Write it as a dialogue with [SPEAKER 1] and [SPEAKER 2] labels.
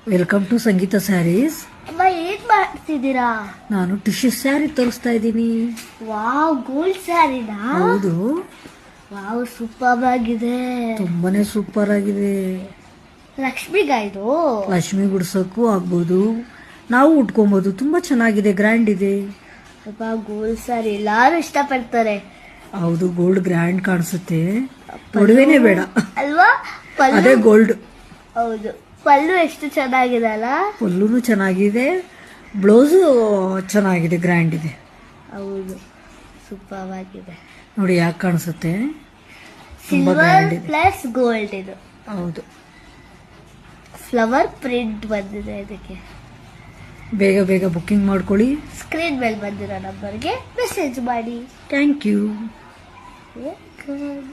[SPEAKER 1] Welcome to ಸಂಗೀತ ಸ್ಯಾರೀಸ್.
[SPEAKER 2] ಅಮ್ಮ ಏನ್ ಮಾಡ್ತಿದ್ದೀರಾ?
[SPEAKER 1] ನಾನು ಟಿಶ್ಯೂ ಸ್ಯಾರಿ ತೋರಿಸ್ತಾ ಇದ್ದೀನಿ.
[SPEAKER 2] ವಾವ್, ಗೋಲ್ಡ್ ಸ್ಯಾರಿನಾ?
[SPEAKER 1] ಹೌದು.
[SPEAKER 2] ವಾವ್, ಸೂಪರ್ ಆಗಿದೆ.
[SPEAKER 1] ತುಂಬಾನೇ ಸೂಪರ್ ಆಗಿದೆ.
[SPEAKER 2] ಲಕ್ಷ್ಮಿಗ ಇದು?
[SPEAKER 1] ಲಕ್ಷ್ಮಿ ಗುಡ್ಸಕ್ಕೂ ಆಗ್ಬೋದು, ನಾವು ಉಟ್ಕೊಬೋದು. ತುಂಬಾ ಚೆನ್ನಾಗಿದೆ, ಗ್ರ್ಯಾಂಡ್ ಇದೆ.
[SPEAKER 2] ಅಪ್ಪ, ಗೋಲ್ಡ್ ಸ್ಯಾರಿ ಎಲ್ಲಾರು ಇಷ್ಟಪಡ್ತಾರೆ.
[SPEAKER 1] ಹೌದು, ಗೋಲ್ಡ್ ಗ್ರ್ಯಾಂಡ್ ಕಾಣಿಸುತ್ತೆ. ಒಡವೆನೇ ಬೇಡ
[SPEAKER 2] ಅಲ್ವಾ?
[SPEAKER 1] ಅದೇ ಗೋಲ್ಡ್.
[SPEAKER 2] ಹೌದು, ಪಲ್ಲು ಎಷ್ಟು ಚೆನ್ನಾಗಿದೆ ಅಲ್ಲ?
[SPEAKER 1] ಪಲ್ಲುನು ಚೆನ್ನಾಗಿದೆ, ಬ್ಲೌಸು ಚೆನ್ನಾಗಿದೆ, ಗ್ರ್ಯಾಂಡ್ ಇದೆ.
[SPEAKER 2] ಹೌದು, ಸೂಪರ್ ಆಗಿದೆ
[SPEAKER 1] ನೋಡಿ ಯಾಕೆ ಕಾಣಿಸುತ್ತೆ. ತುಂಬಾ
[SPEAKER 2] ಸಿಲ್ವರ್
[SPEAKER 1] ಗ್ರ್ಯಾಂಡ್ ಇದೆ.
[SPEAKER 2] ಪ್ಲಸ್ ಗೋಲ್ಡ್ ಇದು.
[SPEAKER 1] ಹೌದು,
[SPEAKER 2] ಫ್ಲವರ್ ಪ್ರಿಂಟ್ ಬಂದಿದೆ ಇದಕ್ಕೆ.
[SPEAKER 1] ಬೇಗ ಬೇಗ ಬುಕ್ಕಿಂಗ್ ಮಾಡ್ಕೊಳ್ಳಿ.
[SPEAKER 2] ಸ್ಕ್ರೀನ್ ಮೇಲೆ ಬಂದಿರೋ ನಂಬರ್ಗೆ ಮೆಸೇಜ್ ಮಾಡಿ.
[SPEAKER 1] Thank you.
[SPEAKER 2] ವೆಲ್ಕಮ್.